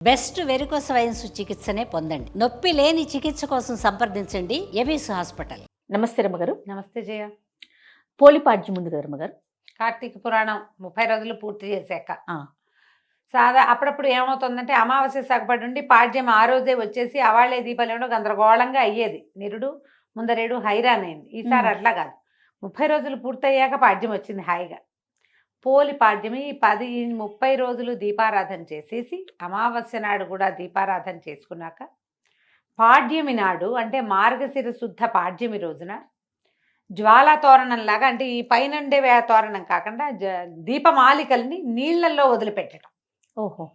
Best varicose wines చికిత్సనే పొందండి. నొప్పి లేని చికిత్స కోసం సంప్రదించండి ఎవిస్ హాస్పిటల్. నమస్తే రమ్మగారు. నమస్తే జయ. పోలిపాడ్యం ముందు కదా రమ్మగారు. కార్తీక పురాణం 30 రోజులు పూర్తి చేశాక ఆ, అప్పుడప్పుడు ఏమవుతుందంటే అమావాస్య సగపడి నుండి పాడ్యం ఆ రోజే వచ్చేసి అవాళ్లే దీపాలు గందరగోళంగా అయ్యేది. నిరుడు ముందరేడు హైరాన్ అయింది. ఈసారి అట్లా కాదు, 30 రోజులు పూర్తయ్యాక పాడ్యం వచ్చింది హాయిగా. పోలి పాడ్యమి 30 రోజులు దీపారాధన చేసేసి అమావాస్య నాడు కూడా దీపారాధన చేసుకున్నాక పాడ్యమి నాడు అంటే మార్గశిర శుద్ధ పాడ్యమి రోజున జ్వాలా తోరణంలాగా, అంటే ఈ పైనండే తోరణం కాకుండా దీపమాలికల్ని నీళ్లలో వదిలిపెట్టడం. ఓహో,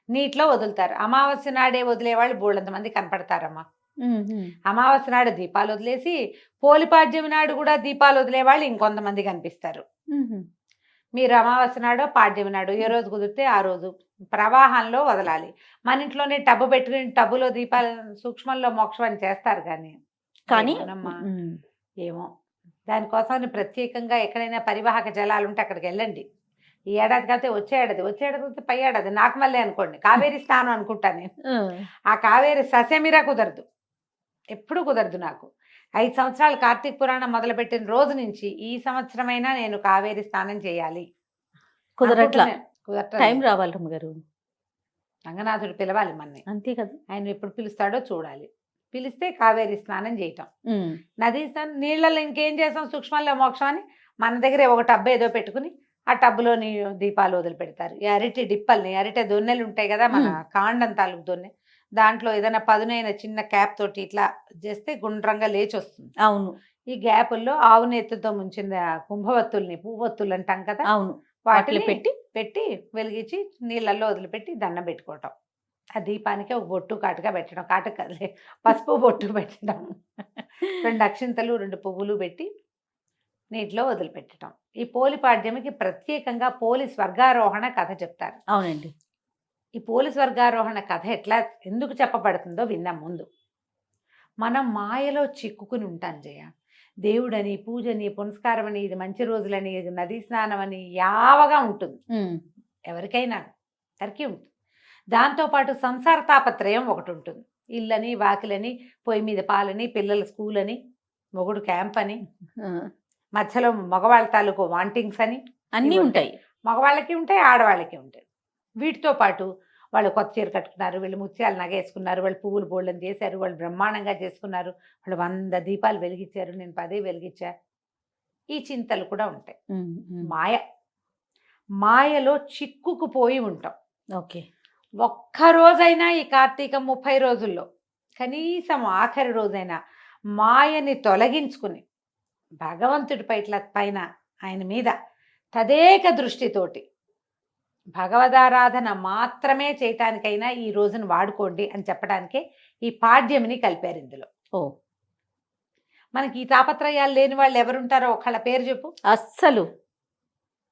నీటిలో వదులుతారు. అమావాస్య నాడే వదిలేవాళ్ళు బోళ్ళంత మంది కనపడతారమ్మా. అమావాస్య నాడు దీపాలు వదిలేసి పోలిపాడ్యమి నాడు కూడా దీపాలు వదిలేవాళ్ళు ఇంకొంతమంది కనిపిస్తారు. మీరు అమావాస్య నాడో పాడ్యమి నాడు ఏ రోజు కుదిరితే ఆ రోజు ప్రవాహంలో వదలాలి. మన ఇంట్లోనే టబ్బు పెట్టుకుని టబ్బులో దీపాలు సూక్ష్మంలో మోక్షం అని చేస్తారు. కానీ ఏమో దానికోసం ప్రత్యేకంగా ఎక్కడైనా పరివాహక జలాలు ఉంటే అక్కడికి వెళ్ళండి. ఈ ఏడాది కాకపోతే వచ్చే ఏడాది పై ఏడాది నాకు మళ్ళీ అనుకోండి కావేరి స్నానం అనుకుంటాను నేను. ఆ కావేరి ససేమిరా కుదరదు, ఎప్పుడు కుదరదు నాకు. 5 సంవత్సరాలు కార్తీక పురాణం మొదలుపెట్టిన రోజు నుంచి ఈ సంవత్సరమైనా నేను కావేరి స్నానం చేయాలి. కుదరట్లా, టైం రావాలి రమ్మగారు. రంగనాథుడు పిలవాలి మన్ని, అంతే కదా. ఆయన ఎప్పుడు పిలుస్తాడో చూడాలి. పిలిస్తే కావేరి స్నానం చేయటం. నదీ స్నానం నీళ్ళలో ఇంకేం చేస్తాం, సూక్ష్మంలో మోక్షం అని మన దగ్గరే ఒక టబ్బు ఏదో పెట్టుకుని ఆ టబ్బులోని దీపాలు వదిలిపెడతారు. ఈ అరటి డిప్పల్ని, అరటి దొన్నెలు ఉంటాయి కదా మన కాండం తాలూకు దొన్నె, దాంట్లో ఏదైనా పదునైన చిన్న క్యాప్ తోటి ఇట్లా చేస్తే గుండ్రంగా లేచి వస్తుంది. అవును, ఈ గ్యాపుల్లో ఆవు నెత్తుతో ముంచిన కుంభవత్తుల్ని, పువ్వొత్తులు అంటాం కదా, అవును, వాటిని పెట్టి వెలిగించి నీళ్ళల్లో వదిలిపెట్టి దండం పెట్టుకోవటం. ఆ దీపానికి ఒక బొట్టు కాటుగా పెట్టడం, కాటు కదలే పసుపు బొట్టు పెట్టడం, 2 అక్షింతలు 2 పువ్వులు పెట్టి నీటిలో వదిలిపెట్టడం. ఈ పోలి పాడ్యమికి ప్రత్యేకంగా పోలి స్వర్గారోహణ కథ చెప్తారు. అవునండి. ఈ పోలి స్వర్గారోహణ కథ ఎందుకు చెప్పబడుతుందో విన్నాం. ముందు మనం మాయలో చిక్కుకుని ఉంటాం జయ. దేవుడని, పూజని, పునస్కారం అని, ఇది మంచి రోజులని, ఇది నదీ స్నానం అని యావగా ఉంటుంది ఎవరికైనా, అందరికీ ఉంటుంది. దాంతోపాటు సంసార తాపత్రయం ఒకటి ఉంటుంది. ఇల్లని, వాకిలని, పొయ్యి మీద పాలని, పిల్లల స్కూల్ అని, మొగుడు క్యాంప్ అని, మధ్యలో మగవాళ్ళ తాలూకు వాంటింగ్స్ అని అన్నీ ఉంటాయి. మగవాళ్ళకి ఉంటాయి, ఆడవాళ్ళకి ఉంటాయి. వీటితో పాటు వాళ్ళు కొత్త చీర కట్టుకున్నారు, వీళ్ళు ముత్యాలు నగేసుకున్నారు, వాళ్ళు పువ్వులు బోళ్ళని చేశారు, వాళ్ళు బ్రహ్మాండంగా చేసుకున్నారు, వాళ్ళు 100 దీపాలు వెలిగించారు, నేను 10 వెలిగించా. ఈ చింతలు కూడా ఉంటాయి. మాయలో చిక్కుకుపోయి ఉంటాం. ఓకే, ఒక్కరోజైనా ఈ కార్తీకం 30 రోజుల్లో కనీసం ఆఖరి రోజైనా మాయని తొలగించుకుని భగవంతుడి పైన ఆయన మీద తదేక దృష్టితోటి భగవదారాధన మాత్రమే చేయటానికైనా ఈ రోజును వాడుకోండి అని చెప్పడానికే ఈ పాడ్యమిని కలిపారు ఇందులో. మనకి ఈ తాపత్రయాలు లేని వాళ్ళు ఎవరుంటారో ఒకళ్ళ పేరు చెప్పు. అస్సలు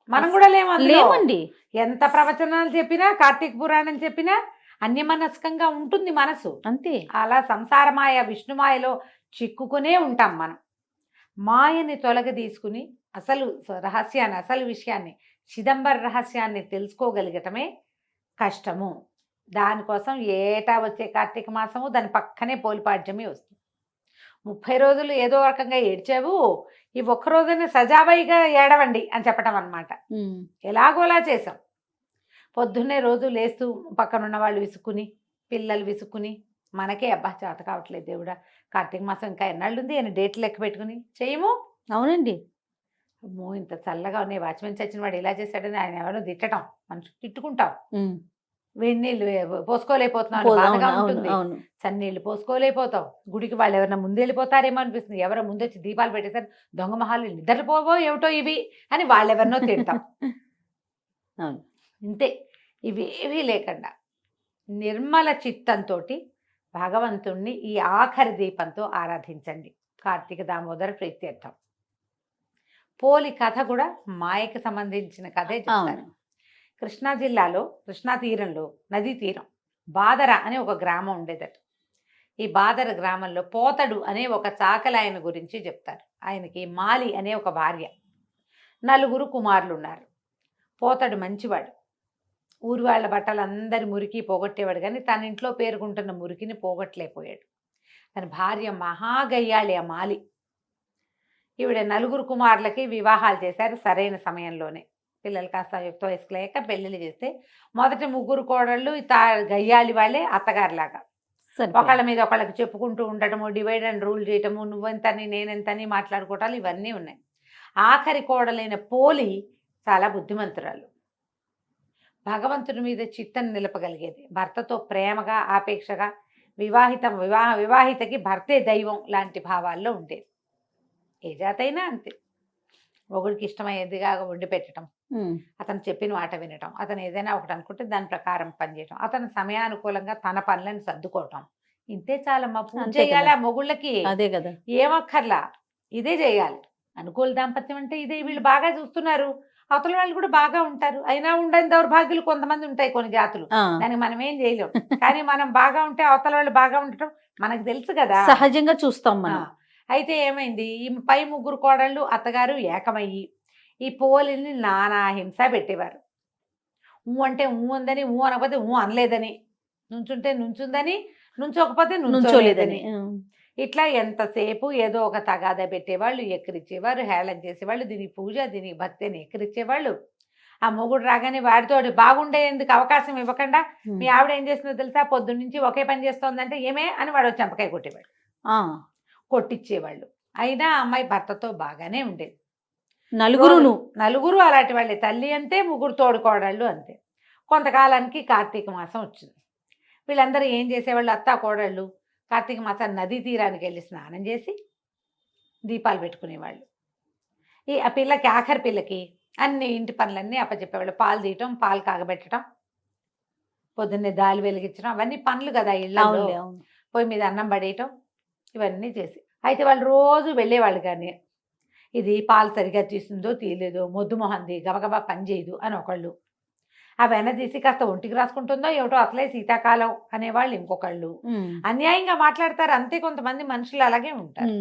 మనం కూడా లేమండి. ఎంత ప్రవచనాలు చెప్పినా, కార్తీక పురాణం చెప్పినా అన్యమనస్కంగా ఉంటుంది మనసు. అంతే, అలా సంసారమాయ విష్ణుమాయలో చిక్కుకునే ఉంటాం మనం. మాయని తీసుకుని అసలు రహస్యాన్ని, అసలు విషయాన్ని, చిదంబర రహస్యాన్ని తెలుసుకోగలిగటమే కష్టము. దానికోసం ఏటా వచ్చే కార్తీక మాసము దాని పక్కనే పోలిపాడ్యమి వస్తుంది. 30 రోజులు ఏదో రకంగా ఏడ్చావు, ఈ ఒక్క రోజునే సజావైగా ఏడవండి అని చెప్పటం అన్నమాట. ఎలాగోలా చేసాం. పొద్దున్నే రోజు లేస్తూ పక్కనున్న వాళ్ళు విసుక్కుని, పిల్లలు విసుక్కుని, మనకే అబ్బా చేత కావట్లేదు దేవుడా, కార్తీక మాసం ఇంకా ఎన్నాళ్ళు ఉంది అని డేట్లు లెక్క పెట్టుకుని చేయము. అవునండి. అమ్మో ఇంత చల్లగా ఉన్నాయి, వాచ్మెన్ చచ్చిన వాడు ఇలా చేశాడని ఆయన ఎవరో తిట్టడం, మనుషులు తిట్టుకుంటాం. వేడి నీళ్ళు పోసుకోలేకపోతున్నావు, బాధగా ఉంటుంది. సన్నీళ్ళు పోసుకోలేకపోతాం. గుడికి వాళ్ళు ఎవరైనా ముందు వెళ్ళిపోతారేమో అనిపిస్తుంది. ఎవరో ముందొచ్చి దీపాలు పెట్టేసారు, దొంగ మహాలు నిద్రపోవో ఏమిటో ఇవి అని వాళ్ళెవరినో తిడతాం. ఇంతే, ఇవేవీ లేకుండా నిర్మల చిత్తంతో భగవంతుణ్ణి ఈ ఆఖరి దీపంతో ఆరాధించండి. కార్తీక దామోదర ప్రీత్యర్థం. పోలి కథ కూడా మాయకి సంబంధించిన కథే చెప్తారు. కృష్ణా జిల్లాలో, కృష్ణా తీరంలో, నదీ తీరం బాదర అనే ఒక గ్రామం ఉండేదట. ఈ బాదర గ్రామంలో పోతడు అనే ఒక చాకలి ఆయన గురించి చెప్తారు. ఆయనకి మాలి అనే ఒక భార్య, 4 కుమారులు ఉన్నారు. పోతడు మంచివాడు, ఊరి వాళ్ళ బట్టలు అందరి మురికి పోగొట్టేవాడు, కానీ తన ఇంట్లో పేరుకుంటున్న మురికిని పోగొట్టలేకపోయాడు. తన భార్య మహాగయ్యాళి ఆ మాలి. ఈవిడ 4 కుమారులకి వివాహాలు చేశారు సరైన సమయంలోనే. పిల్లలు కాస్త యుక్త వయసుకు లేక పెళ్ళిళ్ళు చేస్తే మొదటి 3 కోడళ్ళు గయ్యాళి వాళ్ళే అత్తగారిలాగా. ఒకళ్ళ మీద ఒకళ్ళకి చెప్పుకుంటూ ఉండటము, డివైడ్ అండ్ రూల్ చేయటము, నువ్వెంతని నేనెంతని మాట్లాడుకోవటాలు ఇవన్నీ ఉన్నాయి. ఆఖరి కోడలైన పోలి చాలా బుద్ధిమంతురాలు, భగవంతుడి మీద చిత్తను నిలపగలిగేది, భర్తతో ప్రేమగా ఆపేక్షగా, వివాహితకి భర్తే దైవం లాంటి భావాల్లో ఉండేది. ఏ జాతైనా అంతే. మొగుడికి ఇష్టమయ్యేదిగా వండి పెట్టడం, అతను చెప్పిన మాట వినటం, అతను ఏదైనా ఒకటి అనుకుంటే దాని ప్రకారం పనిచేయటం, అతను సమయానుకూలంగా తన పనులను సర్దుకోవటం, ఇంతే చాలమ్మా. పూజ చేయాలి ఆ మొగుళ్ళకి, అదే కదా, ఏమక్కర్లా, ఇదే చేయాలి. అనుకూల దాంపత్యం అంటే ఇదే. వీళ్ళు బాగా చూస్తున్నారు, అవతల వాళ్ళు కూడా బాగా ఉంటారు. అయినా ఉండని దౌర్భాగ్యులు కొంతమంది ఉంటాయి, కొన్ని జాతులు, దానికి మనం ఏం చేయలేం. కానీ మనం బాగా ఉంటే అవతల వాళ్ళు బాగా ఉండటం మనకు తెలుసు కదా, సహజంగా చూస్తాం మనం. అయితే ఏమైంది, ఈ పై 3 కోడళ్ళు అత్తగారు ఏకమయ్యి ఈ పోలిని నానా హింస పెట్టేవారు. అంటే ఉందని, అనకపోతే అనలేదని, నుంచుంటే నుంచుందని, నుంచోకపోతే నుంచోలేదని, ఇట్లా ఎంతసేపు ఏదో ఒక తగాదా పెట్టేవాళ్ళు, ఎక్కిరిచ్చేవారు, హేళన చేసేవాళ్ళు. దీనికి పూజ, దీనికి భక్తి అని ఎక్కిరిచ్చేవాళ్ళు. ఆ మొగుడు రాగానే వాడితో బాగుండేందుకు అవకాశం ఇవ్వకుండా, మీ ఆవిడ ఏం చేస్తుందో తెలుసా, పొద్దున్నుంచి ఒకే పని చేస్తోందంటే ఏమే అని వాడు చంపకాయ కొట్టేవాడు, కొట్టించేవాళ్ళు. అయినా అమ్మాయి భర్తతో బాగానే ఉండేది. నలుగురు అలాంటి వాళ్ళే. తల్లి అంతే, 3 తోడుకోడళ్ళు అంతే. కొంతకాలానికి కార్తీక మాసం వచ్చింది. వీళ్ళందరూ ఏం చేసేవాళ్ళు, అత్తా కోడళ్ళు కార్తీక మాసం నదీ తీరానికి వెళ్ళి స్నానం చేసి దీపాలు పెట్టుకునేవాళ్ళు. ఆ పిల్లకి, ఆఖరి పిల్లకి అన్ని ఇంటి పనులన్నీ అప్పచెప్పేవాళ్ళు. పాలు తీయటం, పాలు కాగబెట్టడం, పొద్దున్నే దాలి వెలిగించడం, అవన్నీ పనులు కదా ఇళ్ళల్లో. పొయ్యి మీద అన్నం పడేయటం, ఇవన్నీ చేసి. అయితే వాళ్ళు రోజు వెళ్ళేవాళ్ళు, కానీ ఇది పాలు సరిగా తీస్తుందో తీయలేదో, మొద్దు మొహంది, గబగబా పని చేయదు అని ఒకళ్ళు, ఆ వెన్న తీసి కాస్త ఒంటికి రాసుకుంటుందో ఏమిటో, అసలే శీతాకాలం అనేవాళ్ళు ఇంకొకళ్ళు. అన్యాయంగా మాట్లాడతారు అంతే. కొంతమంది మనుషులు అలాగే ఉంటారు.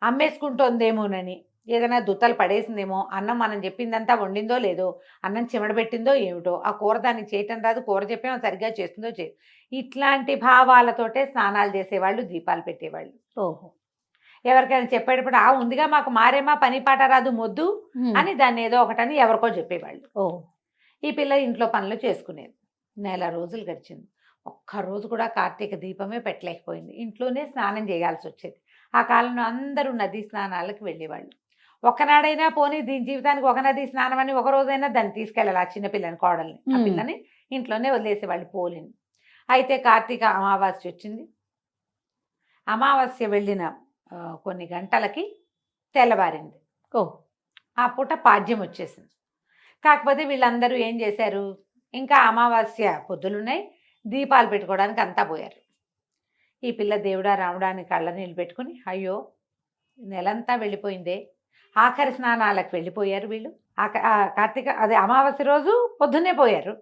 అమ్మేసుకుంటోందేమోనని, ఏదైనా దుత్తలు పడేసిందేమో, అన్నం మనం చెప్పిందంతా వండిందో లేదో, అన్నం చిమడబెట్టిందో ఏమిటో, ఆ కూర దానికి చేయటం రాదు, కూర చెప్పేమో సరిగ్గా చేస్తుందో చేయదు, ఇట్లాంటి భావాలతోటే స్నానాలు చేసేవాళ్ళు, దీపాలు పెట్టేవాళ్ళు. ఓహో. ఎవరికైనా చెప్పేటప్పుడు ఉందిగా మాకు మారేమా, పని పాట రాదు మొద్దు అని దాన్ని ఏదో ఒకటని ఎవరికో చెప్పేవాళ్ళు. ఈ పిల్ల ఇంట్లో పనులు చేసుకునేది. 1 రోజులు గడిచింది. ఒక్కరోజు కూడా కార్తీక దీపమే పెట్టలేకపోయింది. ఇంట్లోనే స్నానం చేయాల్సి వచ్చేది. ఆ కాలంలో అందరూ నదీ స్నానాలకు వెళ్ళేవాళ్ళు. ఒకనాడైనా పోనీ దీని జీవితానికి ఒక నదీ స్నానం అని ఒక రోజైనా దాన్ని తీసుకెళ్ళాలి, ఆ చిన్నపిల్లని, కోడల్ని. ఆ పిల్లని ఇంట్లోనే వదిలేసేవాళ్ళు పోలిని. అయితే కార్తీక అమావాస్య వచ్చింది. అమావాస్య వెళ్ళిన కొన్ని గంటలకి తెల్లవారింది. ఆ పూట పాడ్యం వచ్చేసింది. కాకపోతే వీళ్ళందరూ ఏం చేశారు, ఇంకా అమావాస్య పొద్దులున్నాయి, దీపాలు పెట్టుకోవడానికి అంతా పోయారు. ఈ పిల్ల దేవుడా రావడానికి కళ్ళ నీళ్ళు పెట్టుకుని, అయ్యో నెలంతా వెళ్ళిపోయిందే, ఆఖరి స్నానాలకు వెళ్ళిపోయారు వీళ్ళు. కార్తీక అదే అమావాస్య రోజు పొద్దున్నే పోయారు,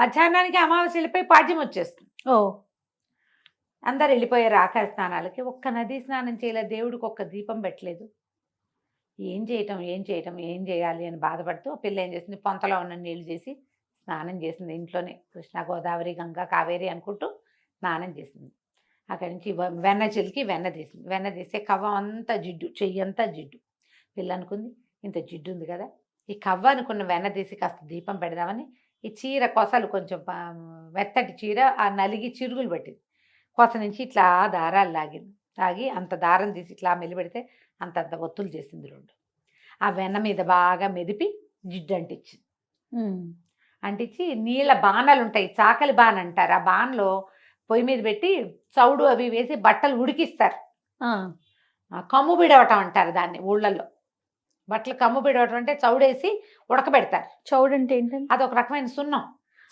మధ్యాహ్నానికి అమావాస్య వెళ్ళిపోయి పాడ్యం వచ్చేస్తుంది. అందరు వెళ్ళిపోయారు ఆఖరి స్నానాలకి. ఒక్క నదీ స్నానం చేయలేదు, దేవుడికి ఒక్క దీపం పెట్టలేదు. ఏం చేయాలి అని బాధపడుతూ ఆ పిల్ల ఏం చేసింది, పొంతలో ఉన్న నీళ్ళు చేసి స్నానం చేసింది. ఇంట్లోనే కృష్ణ, గోదావరి, గంగా, కావేరి అనుకుంటూ స్నానం చేసింది. అక్కడి నుంచి వెన్న చిలికి వెన్న తీసింది. వెన్న తీస్తే కవ్వ అంతా జిడ్డు, చెయ్యి అంతా జిడ్డు. పిల్ల అనుకుంది, ఇంత జిడ్డు ఉంది కదా, ఈ కవ్వ అనుకున్న వెన్న తీసి కాస్త దీపం పెడదామని ఈ చీర కొసలు, కొంచెం మెత్తటి చీర, ఆ నలిగి చిరుగులు పట్టింది. కొస నుంచి ఇట్లా దారాలు లాగి అంత దారం తీసి ఇట్లా మెలిపెడితే అంతంత ఒత్తులు చేసింది 2. ఆ వెన్న మీద బాగా మెదిపి జిడ్డు అంటించి నీళ్ళ బాణాలు ఉంటాయి, చాకలి బాణ అంటారు. ఆ బాణలో పొయ్యి మీద పెట్టి చౌడు అవి వేసి బట్టలు ఉడికిస్తారు. కమ్ము బిడవటం అంటారు దాన్ని ఊళ్ళల్లో. బట్టలు కమ్ము బిడవటం అంటే చౌడేసి ఉడకబెడతారు. చౌడు అంటే ఏంటంటే అదొక రకమైన సున్నం,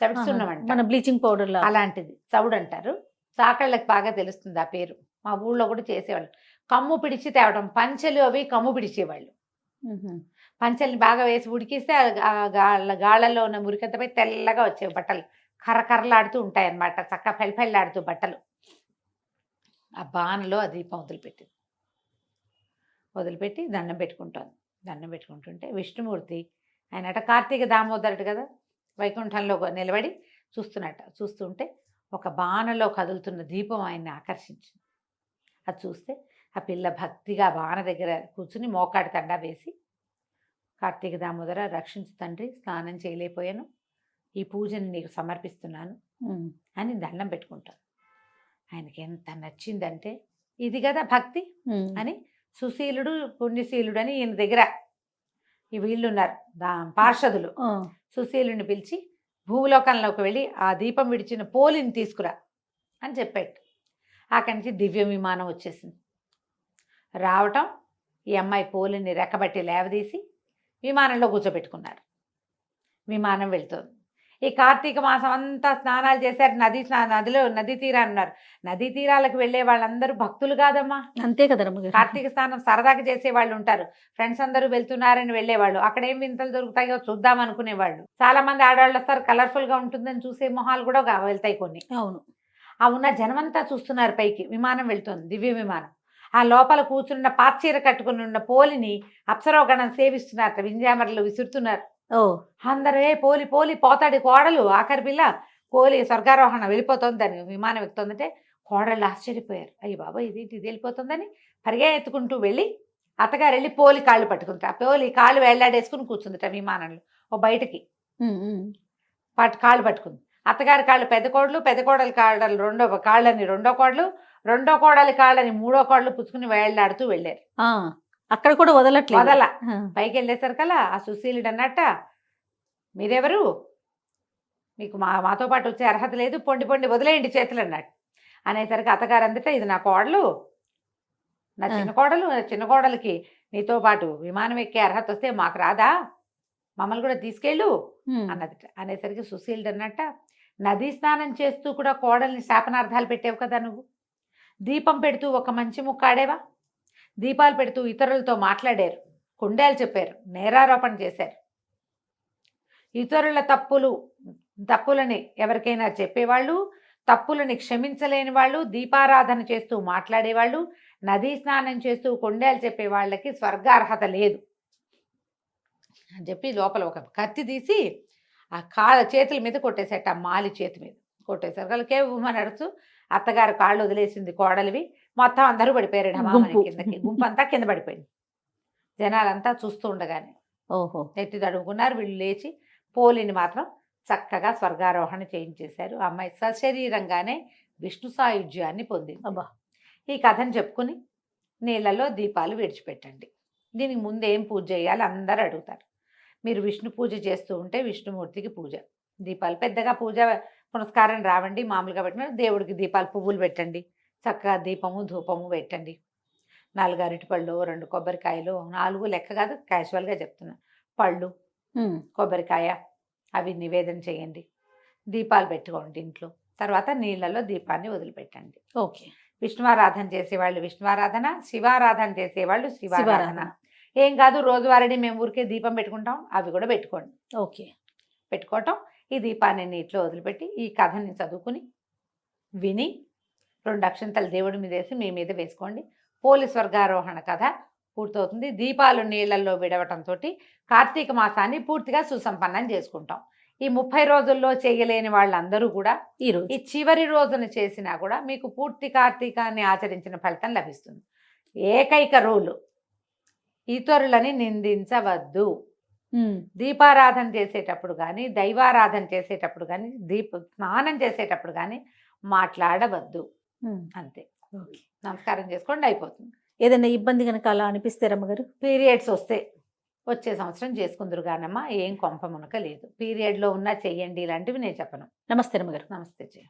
చవిటి సున్నం అంటారు, మన బ్లీచింగ్ పౌడర్ అలాంటిది చౌడు అంటారు. చాకళ్ళకి బాగా తెలుస్తుంది ఆ పేరు. మా ఊళ్ళో కూడా చేసేవాళ్ళు. కమ్ము పిడిచి తేవడం, పంచెలు అవి కమ్ము పిడిచేవాళ్ళు. పంచెల్ని బాగా వేసి ఉడికిస్తే గాళ్ళల్లో ఉన్న మురికంత పోయి తెల్లగా వచ్చేవి బట్టలు, కర్రకర్రలాడుతూ ఉంటాయి అన్నమాట, చక్కగా ఫెల్ఫెల్లాడుతూ బట్టలు. ఆ బాణలో ఆ దీపం వదిలిపెట్టి దండం పెట్టుకుంటుంది. దండం పెట్టుకుంటుంటే విష్ణుమూర్తి, ఆయనట కార్తీక దామోదరుడు కదా, వైకుంఠంలో నిలబడి చూస్తున్నట్ట. చూస్తుంటే ఒక బాణలో కదులుతున్న దీపం ఆయన్ని ఆకర్షించింది. అది చూస్తే ఆ పిల్ల భక్తిగా బాణ దగ్గర కూర్చుని మోకాడి తండా వేసి, కార్తీక దామోదర రక్షించు తండ్రి, స్నానం చేయలేకపోయాను, ఈ పూజని నీకు సమర్పిస్తున్నాను అని దండం పెట్టుకుంటాను. ఆయనకి ఎంత నచ్చిందంటే, ఇది కదా భక్తి అని సుశీలుడు పుణ్యశీలుడు అని ఈయన దగ్గర ఈ వీళ్ళు ఉన్నారు పార్షదులు. సుశీలుని పిలిచి భూలోకంలోకి వెళ్ళి ఆ దీపం విడిచిన పోలిని తీసుకురా అని చెప్పాడు. అక్కడి నుంచి దివ్య విమానం వచ్చేసింది. రావటం, ఈ అమ్మాయి పోలిని రెక్కబట్టి లేవదీసి విమానంలో కూర్చోబెట్టుకున్నారు. విమానం వెళ్తుంది. ఈ కార్తీక మాసం అంతా స్నానాలు చేశారు. నదీ తీరాలు ఉన్నారు. నదీ తీరాలకు వెళ్ళే వాళ్ళందరూ భక్తులు కాదమ్మా. అంతే కదా రమ్మగారు. కార్తీక స్నానం సరదాగా చేసే వాళ్ళు ఉంటారు. ఫ్రెండ్స్ అందరూ వెళ్తున్నారని వెళ్ళేవాళ్ళు. అక్కడ ఏం వింతలు దొరుకుతాయో చూద్దాం అనుకునేవాళ్ళు. చాలా మంది ఆడవాళ్ళు వస్తారు, కలర్ఫుల్ గా ఉంటుందని చూసే మొహాలు కూడా వెళ్తాయి కొన్ని. అవును. ఆ ఉన్న జనమంతా చూస్తున్నారు పైకి. విమానం వెళ్తుంది, దివ్య విమానం. ఆ లోపల కూర్చున్న పాచీర కట్టుకుని ఉన్న పోలిని అప్సరోగణం సేవిస్తున్నారు, వింజామరలు విసురుతున్నారు. అందరే పోలి పోలి పోతాడు కోడలు, ఆఖరి పిల్ల పోలి స్వర్గారోహణ వెళ్ళిపోతుందని విమానం ఎక్కుతుందంటే కోడళ్ళు ఆశ్చర్యపోయారు. అయ్యి బాబా ఇది వెళ్ళిపోతుందని పరిగెత్తుకుంటూ వెళ్ళి అత్తగారు వెళ్ళి పోలి కాళ్ళు పట్టుకుంటారు. ఆ పోలి కాళ్ళు వేళ్లాడేసుకుని కూర్చుందిట విమానంలో ఓ బయటకి కాళ్ళు పట్టుకుంది. అత్తగారి కాళ్ళు పెద్ద కోడలు, పెద్ద కోడలి కాళ్ళని రెండో కోడలి కాళ్ళని మూడో కోడలు పుచ్చుకుని వేళ్లాడుతూ వెళ్ళారు. అక్కడ కూడా వదల పైకి వెళ్ళేసరికల్లా ఆ సుశీలుడు అన్నట్ట, మీరెవరు, మీకు మాతో పాటు వచ్చే అర్హత లేదు, పొండి వదిలేయండి చేతులు అన్నట్టు. అనేసరికి అత్తగారు అందట, ఇది నా కోడలు, నా చిన్న కోడలికి నీతో పాటు విమానం ఎక్కే అర్హత వస్తే మాకు రాదా, మమ్మల్ని కూడా తీసుకెళ్ళు అన్నదిట. అనేసరికి సుశీలుడు అన్నట్ట, నదీ స్నానం చేస్తూ కూడా కోడల్ని శాపనార్థాలు పెట్టావు కదా నువ్వు, దీపం పెడుతూ ఒక మంచి ముక్కాడేవా, దీపాలు పెడుతూ ఇతరులతో మాట్లాడారు, కుండేలు చెప్పారు, నేరారోపణ చేశారు, ఇతరుల తప్పులని ఎవరికైనా చెప్పేవాళ్ళు, తప్పులని క్షమించలేని వాళ్ళు, దీపారాధన చేస్తూ మాట్లాడేవాళ్ళు, నదీ స్నానం చేస్తూ కొండేలు చెప్పే వాళ్ళకి స్వర్గార్హత లేదు అని చెప్పి లోపల ఒక కత్తి తీసి ఆ చేతుల మీద కొట్టేసేట, ఆ మాలి చేతి మీద కొట్టేశారు. వాళ్ళకే నడుచు అత్తగారు కాళ్ళు వదిలేసింది కోడలివి, మొత్తం అందరూ పడిపోయారు కిందకి. గుంపు అంతా కింద పడిపోయింది. జనాలంతా చూస్తూ ఉండగానే ఎత్తి తడుముకున్నారు. వీళ్ళు లేచి పోలిని మాత్రం చక్కగా స్వర్గారోహణ చేయించేశారు. ఆ అమ్మాయి సశరీరంగానే విష్ణు సాయుధ్యాన్ని పొందింది. ఈ కథను చెప్పుకుని నీళ్ళలో దీపాలు విడిచిపెట్టండి. దీనికి ముందు ఏం పూజ చేయాలి అందరూ అడుగుతారు. మీరు విష్ణు పూజ చేస్తూ ఉంటే విష్ణుమూర్తికి పూజ, దీపాలు పెద్దగా పూజ పునస్కారం రావండి, మామూలుగా పెట్టిన దేవుడికి దీపాలు పువ్వులు పెట్టండి, చక్కగా దీపము ధూపము పెట్టండి, 4 అరటిపళ్ళు, 2 కొబ్బరికాయలు, 4 లెక్క కాదు క్యాజువల్గా చెప్తున్నా, పళ్ళు కొబ్బరికాయ అవి నివేదన చేయండి, దీపాలు పెట్టుకోండి ఇంట్లో. తర్వాత నీళ్ళలో దీపాన్ని వదిలిపెట్టండి. ఓకే. విష్ణువారాధన చేసేవాళ్ళు విష్ణువారాధన, శివారాధన చేసేవాళ్ళు శివారాధన. ఏం కాదు, రోజువారీ మేము ఊరికే దీపం పెట్టుకుంటాం, అవి కూడా పెట్టుకోండి. ఓకే. పెట్టుకోవటం, ఈ దీపాన్ని నీటిలో వదిలిపెట్టి ఈ కథని చదువుకుని విని 2 అక్షంతలు దేవుడి మీద వేసి మీ మీద వేసుకోండి. పోలి స్వర్గారోహణ కథ పూర్తవుతుంది. దీపాలు నీళ్లలో విడవటంతో కార్తీక మాసాన్ని పూర్తిగా సుసంపన్నం చేసుకుంటాం. ఈ 30 రోజుల్లో చేయలేని వాళ్ళందరూ కూడా ఈ చివరి రోజున చేసినా కూడా మీకు పూర్తి కార్తీకాన్ని ఆచరించిన ఫలితం లభిస్తుంది. ఏకైక రూలు, ఇతరులని నిందించవద్దు. దీపారాధన చేసేటప్పుడు కానీ, దైవారాధన చేసేటప్పుడు కానీ, స్నానం చేసేటప్పుడు కానీ మాట్లాడవద్దు. అంతే. నమస్కారం చేసుకోండి, అయిపోతుంది. ఏదైనా ఇబ్బంది కనుక అలా అనిపిస్తే రమ్మగారు, పీరియడ్స్ వస్తే వచ్చే సంవత్సరం చేసుకుందరు కానమ్మా, ఏం కొంప మునక లేదు. పీరియడ్లో ఉన్నా చెయ్యండి, ఇలాంటివి నేను చెప్పను. నమస్తే రమ్మగారు. నమస్తే జయ.